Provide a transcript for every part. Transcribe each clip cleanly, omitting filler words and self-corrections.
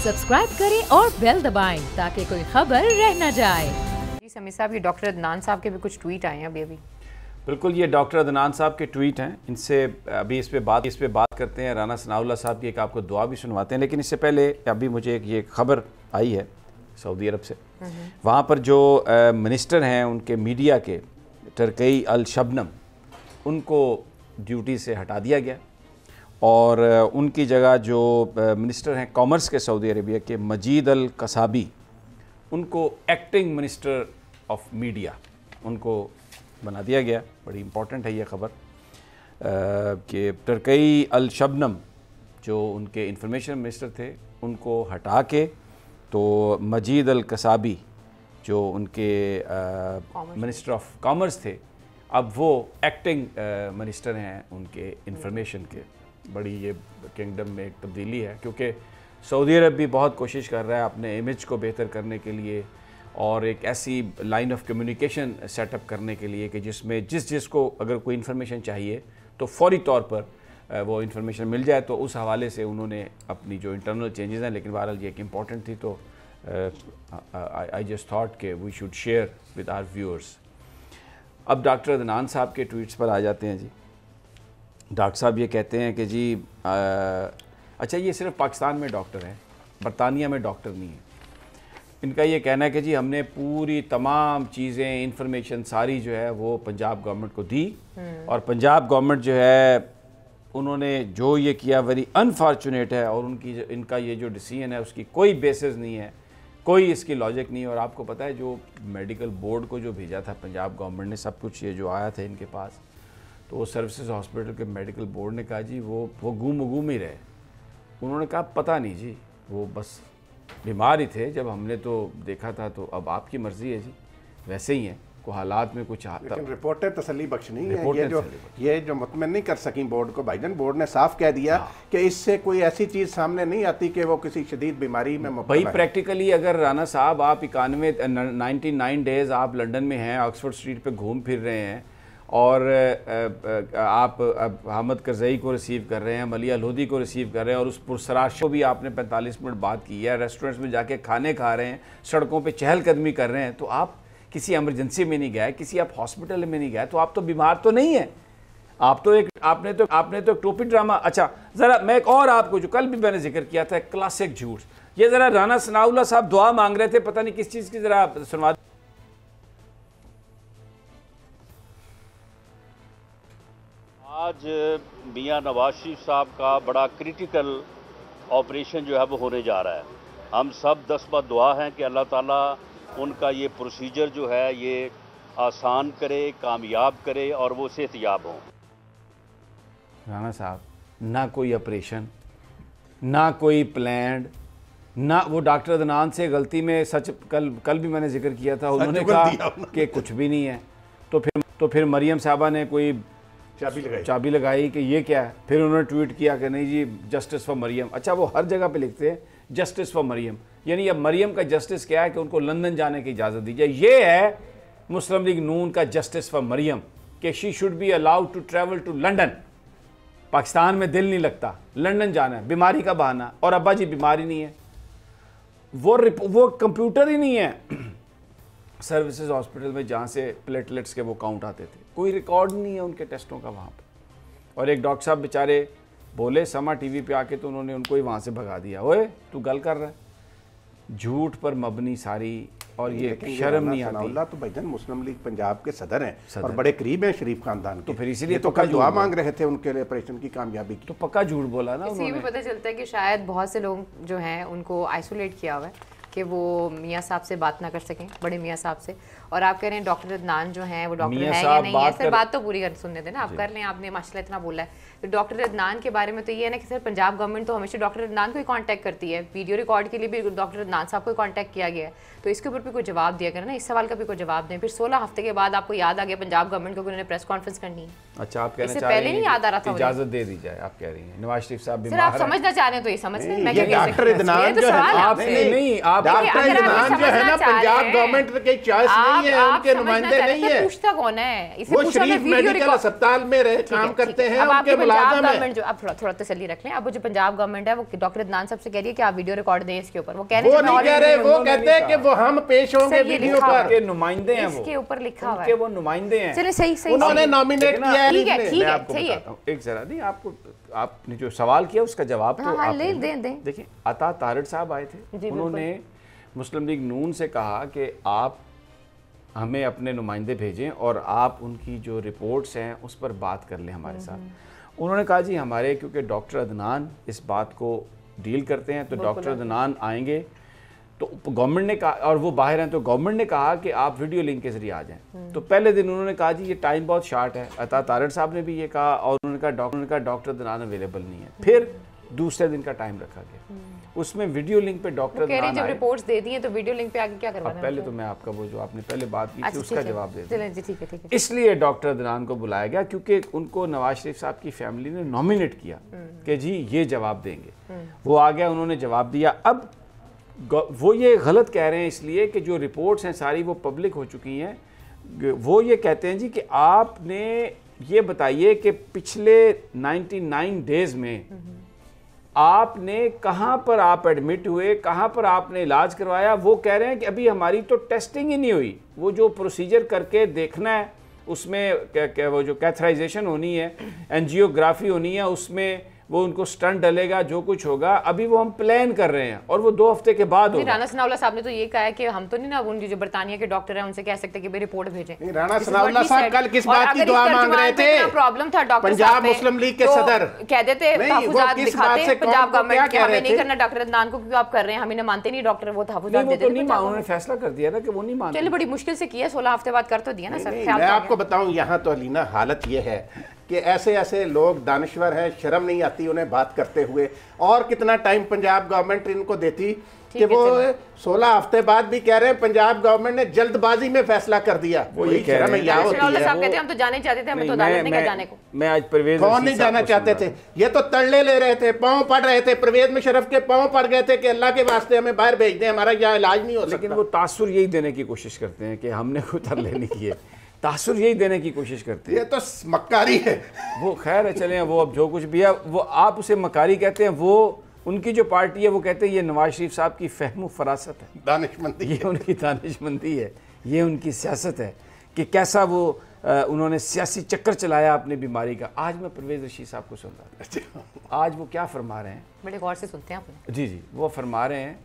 Subscribe करें और bell दबाएं ताकि कोई खबर रह न जाए। जी समीर साहब, ये डॉक्टर अदनान साहब के भी कुछ ट्वीट आए हैं अभी। बिल्कुल, ये डॉक्टर अदनान साहब के ट्वीट हैं। इनसे अभी इस पे बात करते हैं। राना सनाउल्लाह साहब की एक आपको दुआ भी सुनवाते हैं, लेकिन इससे पहले अभी मुझे एक ये खबर आई है सऊदी अरब से। वहाँ पर जो मिनिस्टर हैं उनके मीडिया के, टरकई अल शबनम, उनको ड्यूटी से हटा दिया गया और उनकी जगह जो मिनिस्टर हैं कॉमर्स के सऊदी अरेबिया के, मजीद अल कसाबी, उनको एक्टिंग मिनिस्टर ऑफ मीडिया उनको बना दिया गया। बड़ी इम्पॉर्टेंट है ये ख़बर कि टरकई अल शबनम जो उनके इंफॉर्मेशन मिनिस्टर थे उनको हटा के तो मजीद अल कसाबी जो उनके मिनिस्टर ऑफ कॉमर्स थे, अब वो एक्टिंग मिनिस्टर हैं उनके इंफॉर्मेशन के। बड़ी ये किंगडम में एक तब्दीली है, क्योंकि सऊदी अरब भी बहुत कोशिश कर रहा है अपने इमेज को बेहतर करने के लिए और एक ऐसी लाइन ऑफ कम्युनिकेशन सेटअप करने के लिए कि जिसमें जिसको अगर कोई इन्फॉर्मेशन चाहिए तो फौरी तौर पर वो इन्फॉर्मेशन मिल जाए। तो उस हवाले से उन्होंने अपनी जो इंटरनल चेंजेस हैं, लेकिन बहरहाल ये एक इम्पॉर्टेंट थी, तो आई जस्ट थॉट कि we should share with our viewers. अब डॉक्टर अदनान साहब के ट्वीट्स पर आ जाते हैं जी। डॉक्टर साहब ये कहते हैं कि जी अच्छा, ये सिर्फ पाकिस्तान में डॉक्टर हैं, बरतानिया में डॉक्टर नहीं है। इनका ये कहना है कि जी हमने पूरी तमाम चीज़ें, इंफॉर्मेशन सारी जो है वो पंजाब गवर्नमेंट को दी और पंजाब गवर्नमेंट जो है उन्होंने जो ये किया वेरी अनफॉर्चुनेट है और इनका ये जो डिसीजन है उसकी कोई बेसिस नहीं है, कोई इसकी लॉजिक नहीं है। और आपको पता है जो मेडिकल बोर्ड को जो भेजा था पंजाब गवर्नमेंट ने, सब कुछ ये जो आया था इनके पास, तो वो सर्विसेज हॉस्पिटल के मेडिकल बोर्ड ने कहा जी वो गुम ही रहे। उन्होंने कहा पता नहीं जी, वो बस बीमार ही थे जब हमने तो देखा था, तो अब आपकी मर्ज़ी है जी, वैसे ही हैं को हालात में कुछ लेकिन रिपोर्टें तसल्ली बख्श नहीं है। ये जो मुतमिन नहीं कर सकी बोर्ड को, भाईजान बोर्ड ने साफ कह दिया कि इससे कोई ऐसी चीज़ सामने नहीं आती कि वो किसी शदीद बीमारी में मुब्तला है। भाई प्रैक्टिकली अगर राना साहब आप 99 डेज़ आप लंदन में हैं, ऑक्सफोर्ड स्ट्रीट पे घूम फिर रहे हैं और आप अहमद करज़ई को रिसीव कर रहे हैं, मलिया लोधी को रिसीव कर रहे हैं और उस पुरसरार शो भी आपने 45 मिनट बात की है, रेस्टोरेंट्स में जाके खाने खा रहे हैं, सड़कों पे चहलकदमी कर रहे हैं, तो आप किसी एमरजेंसी में नहीं गए, किसी आप हॉस्पिटल में नहीं गए, तो आप तो बीमार तो नहीं है। आप तो एक आपने तो एक टोपी ड्रामा। अच्छा ज़रा मैं एक और आपको जो कल भी मैंने जिक्र किया था, क्लासिक झूठ, ये ज़रा राना सनाउल्लाह साहब दुआ मांग रहे थे, पता नहीं किस चीज़ की, ज़रा सुनवा। आज मियां नवाज शरीफ साहब का बड़ा क्रिटिकल ऑपरेशन जो है वो होने जा रहा है। हम सब दस्तबा दुआ हैं कि अल्लाह ताला उनका ये प्रोसीजर जो है ये आसान करे, कामयाब करे और वो सेहतयाब हों। राना साहब ना कोई ऑपरेशन, ना कोई प्लान, ना वो डॉक्टर अदनान से गलती में सच कल भी मैंने जिक्र किया था, उन्होंने कहा कि कुछ भी नहीं है, तो फिर मरियम साहबा ने कोई चाबी लगाई कि ये क्या है। फिर उन्होंने ट्वीट किया कि नहीं जी जस्टिस फॉर मरियम। अच्छा वो हर जगह पे लिखते हैं जस्टिस फॉर मरियम, यानी अब मरियम का जस्टिस क्या है कि उनको लंदन जाने की इजाज़त दी जाए। ये है मुस्लिम लीग नून का जस्टिस फॉर मरियम कि she should be allowed to travel to London. Pakistan में दिल नहीं लगता, लंदन जाना है, बीमारी का बहाना, और अब्बा जी बीमारी नहीं है, वो कंप्यूटर ही नहीं है सर्विसेज हॉस्पिटल में जहाँ से प्लेटलेट्स के वो काउंट आते थे, कोई रिकॉर्ड नहीं है उनके टेस्टों का वहाँ पे। और एक डॉक्टर साहब बेचारे बोले समा टीवी पे आके, तो उन्होंने उनको ही वहाँ से भगा दिया। ओए तू गल कर रहा है, झूठ पर मबनी सारी, और ये शर्म नहीं आती। तो भाईजान मुस्लिम लीग पंजाब के सदर हैं और बड़े करीब हैं शरीफ खानदान के, तो फिर इसीलिए तो कल दुआ मांग रहे थे उनके लिए ऑपरेशन की कामयाबी की। तो पक्का झूठ बोला ना उन्होंने। पता चलता है कि शायद बहुत से लोग जो हैं उनको आइसोलेट किया हुआ है कि वो मियाँ साहब से बात ना कर सकें, बड़े मियाँ साहब से। और आप कह रहे हैं डॉक्टर अदनान जो हैं वो डॉक्टर है या नहीं है, सर बात तो पूरी सुनने देना, आप कर लें, आपने माशाल्लाह इतना बोला है। तो डॉक्टर अदनान के बारे में तो ये है ना कि सर पंजाब गवर्नमेंट तो हमेशा डॉक्टर अदनान को ही कांटेक्ट करती है, वीडियो रिकॉर्ड के लिए भी डॉक्टर अदनान साहब को कांटेक्ट किया गया है, तो इसके ऊपर भी कोई जवाब दिया करें ना, इस सवाल का भी कोई जवाब दें। फिर 16 हफ्ते के बाद आपको याद आ गया पंजाब गवर्नमेंट को कि उन्होंने प्रेस कॉन्फ्रेंस करनी है। अच्छा आप कहना चाह रहे हैं याद आ रहा था, इजाजत दे दी जाए, आप कह रही हैं नवाज शरीफ साहब सर आप समझना चाह रहे हैं तो ये समझ लें। मैं डॉक्टर अदनान जो है ना पंजाब गवर्नमेंट की चॉइस नहीं है, उनके नुमाइंदे नहीं है, पूछता कौन है, वो शरीफ मेडिकल अस्पताल में रहे काम करते हैं, उनके मुलाज़िम है। जो आप थोड़ा तसल्ली रख लें, अब वो जो पंजाब गवर्नमेंट है वो डॉक्टर अदनान साहब से कह रही है कि आप वीडियो रिकॉर्ड दें इसके ऊपर, वो कह रहे हैं वो नहीं कह रहे, वो कहते हैं कि वो हम पेश होंगे वीडियो पर, के नुमाइंदे हैं, इसके ऊपर लिखा हुआ है है वो नुमाइंदे हैं। चलिए सही उन्होंने नॉमिनेट किया है। ठीक है ठीक मैं है आपको सही है। बताता हूं, एक जरा नहीं, आपको आपने जो सवाल किया उसका जवाब तो हाँ आप ले दें। देखिए, अता तारड़ साहब आए थे, उन्होंने मुस्लिम लीग नून से कहा कि आप हमें अपने नुमाइंदे भेजें और आप उनकी जो रिपोर्ट्स हैं उस पर बात कर लें हमारे साथ। उन्होंने कहा जी हमारे, क्योंकि डॉक्टर अदनान इस बात को डील करते हैं, तो डॉक्टर अदनान आएंगे, तो गवर्नमेंट ने कहा, और वो बाहर हैं, तो गवर्नमेंट ने कहा कि आप वीडियो लिंक के जरिए आ जाएं। तो पहले दिन उन्होंने कहा जी ये टाइम बहुत शार्ट है, अता तारड़ साहब ने भी ये कहा, और उन्होंने कहा डॉक्टर अदनान अवेलेबल नहीं है। फिर दूसरे दिन का टाइम रखा गया, उसमें वीडियो लिंक पे डॉक्टर अदनान जब रिपोर्ट्स दे दी हैं तो वीडियो लिंक पे आगे क्या करवाना है? पहले तो मैं आपका वो जो आपने पहले बात की थी उसका जवाब दे दूं। जी ठीक है। इसलिए डॉक्टर अदनान को बुलाया गया क्योंकि उनको नवाज शरीफ साहब की फैमिली ने नॉमिनेट किया कि जी ये जवाब देंगे। वो आ गया, उन्होंने जवाब दिया। अब वो ये गलत कह रहे हैं इसलिए कि जो रिपोर्ट्स हैं सारी वो पब्लिक हो चुकी हैं। वो ये कहते हैं जी कि आपने ये बताइए कि पिछले 99 डेज में आपने कहाँ पर आप एडमिट हुए, कहाँ पर आपने इलाज करवाया। वो कह रहे हैं कि अभी हमारी तो टेस्टिंग ही नहीं हुई, वो जो प्रोसीजर करके देखना है उसमें वो जो कैथराइजेशन होनी है, एंजियोग्राफी होनी है, उसमें वो उनको स्टंट डलेगा, जो कुछ होगा अभी वो हम प्लान कर रहे हैं और वो 2 हफ्ते के बाद होगा। राणा सनाउल्लाह साहब ने तो ये कहा है कि हम तो नहीं ना उनकी जो बरतानिया के डॉक्टर हैं उनसे कह सकते कि भाई रिपोर्ट भेजें। राणा सनाउल्लाह साहब कल किस बात की दुआ मांग रहे थे? प्रॉब्लम था डॉक्टर पंजाब मुस्लिम लीग के सदर कह देते तहफुजात दिखाते पंजाब गवर्नमेंट के, हमें नहीं करना डॉक्टर अदनान को क्योंकि आप कर रहे हैं, हमें मानते नहीं डॉक्टर, वो तहफुजात देते। उन्होंने फैसला कर दिया ना कि वो नहीं मानते। चलिए बड़ी मुश्किल से किया, 16 हफ्ते बाद कर तो दिया ना सर। मैं आपको बताऊं यहाँ तो अलीना हालत ये है कि ऐसे लोग दानिश्वर हैं, शर्म नहीं आती उन्हें बात करते हुए। और कितना टाइम पंजाब गवर्नमेंट इनको देती कि वो 16 हफ्ते बाद भी कह रहे हैं पंजाब गवर्नमेंट ने जल्दबाजी में फैसला कर दिया। वो ये कह रहे हैं साहब कहते हैं हम तो जाने चाहते थे, हमें तो अदालत ने कहा जाने को। मैं आज परवेज कौन नहीं जाना चाहते थे? ये तो तरले ले रहे थे, पाँव पड़ रहे थे, परवेज मुशर्रफ के पाँव पड़ गए थे कि अल्लाह के वास्ते हमें बाहर भेज दें, हमारा यहाँ इलाज नहीं हो सकता। लेकिन वो तासुर यही देने की कोशिश करते हैं कि हमने कोई तरले नहीं किए, तासुर यही देने की कोशिश करते हैं। ये तो मक्कारी है। वो खैर है, चलें, वो अब जो कुछ भी है वो आप उसे मकारी कहते हैं, वो उनकी जो पार्टी है वो कहते हैं ये नवाज शरीफ साहब की फहम फरासत है, दानिशमंदी, ये उनकी दानिशमंदी है, ये उनकी सियासत है कि कैसा वो उन्होंने सियासी चक्कर चलाया अपनी बीमारी का। आज मैं परवेज रशीद साहब को सुन रहा था, आज वो क्या फरमा रहे हैं, बड़े गौर से सुनते हैं आपने। जी, वो फरमा रहे हैं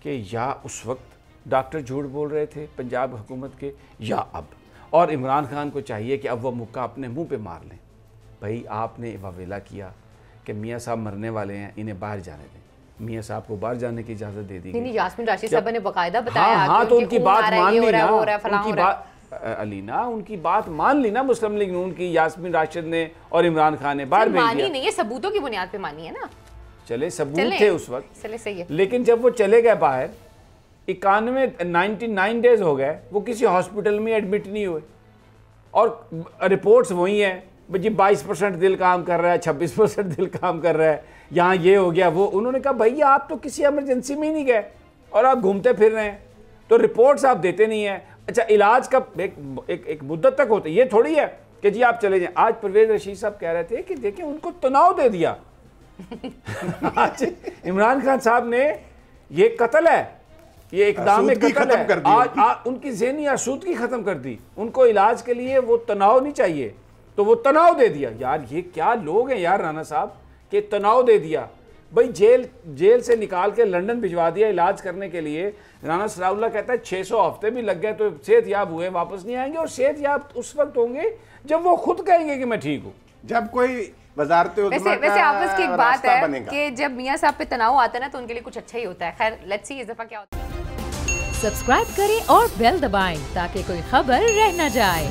कि या उस वक्त डॉक्टर झूठ बोल रहे थे पंजाब हुकूमत के, या अब, और इमरान खान को चाहिए कि अब वो मुक्का अपने मुंह पे मार लें। भाई आपने वावेला किया कि मियाँ साहब मरने वाले हैं, इन्हें बाहर जाने दें। मियाँ साहब को बाहर जाने की इजाज़त दे दी गई। यास्मीन राशिद साहब ने बकायदा बताया। हाँ, तो उनकी बात मान ली ना, उनकी बात अलीना, उनकी बात मान ली ना मुस्लिम लीग नून की, यास्मीन राशिद ने और इमरान खान ने बाहर भेज दिया। नहीं, ये सबूतों की बुनियाद पे मानी है ना। चले सबूत थे उस वक्त, चले सही है। लेकिन जब वो चले गए बाहर, 99 डेज हो गए, वो किसी हॉस्पिटल में एडमिट नहीं हुए और रिपोर्ट्स वही हैं जी, 22% दिल काम कर रहा है, 26% दिल काम कर रहा है, यहाँ ये हो गया वो। उन्होंने कहा भैया आप तो किसी इमरजेंसी में ही नहीं गए और आप घूमते फिर रहे हैं, तो रिपोर्ट्स आप देते नहीं हैं। अच्छा, इलाज का एक मुद्दत तक होता है, ये थोड़ी है कि जी आप चले जाएं। आज परवेज रशीद साहब कह रहे थे कि देखिए उनको तनाव दे दिया आज इमरान खान साहब ने, ये कत्ल है, ये इकदाम में कत्ल है। आज उनकी ज़हनी आसूदगी खत्म कर दी, उनको इलाज के लिए वो तनाव नहीं चाहिए, तो वो तनाव दे दिया। यार ये क्या लोग हैं यार राणा साहब, कि तनाव दे दिया। भाई जेल से निकाल के लंदन भिजवा दिया इलाज करने के लिए। राणा सनाउल्लाह कहता है 600 हफ्ते भी लग गए तो सेहतयाब हुए, वापस नहीं आएंगे, और सेहतयाब उस वक्त होंगे जब वो खुद कहेंगे कि मैं ठीक हूँ, जब कोई वजारत वैसे आपस की एक बात है कि जब मियाँ साहब पे तनाव आता है ना तो उनके लिए कुछ अच्छा ही होता है। खैर लेट्स सी इस दफा क्या होता है। सब्सक्राइब करें और बेल दबाएं ताकि कोई खबर रह न जाए।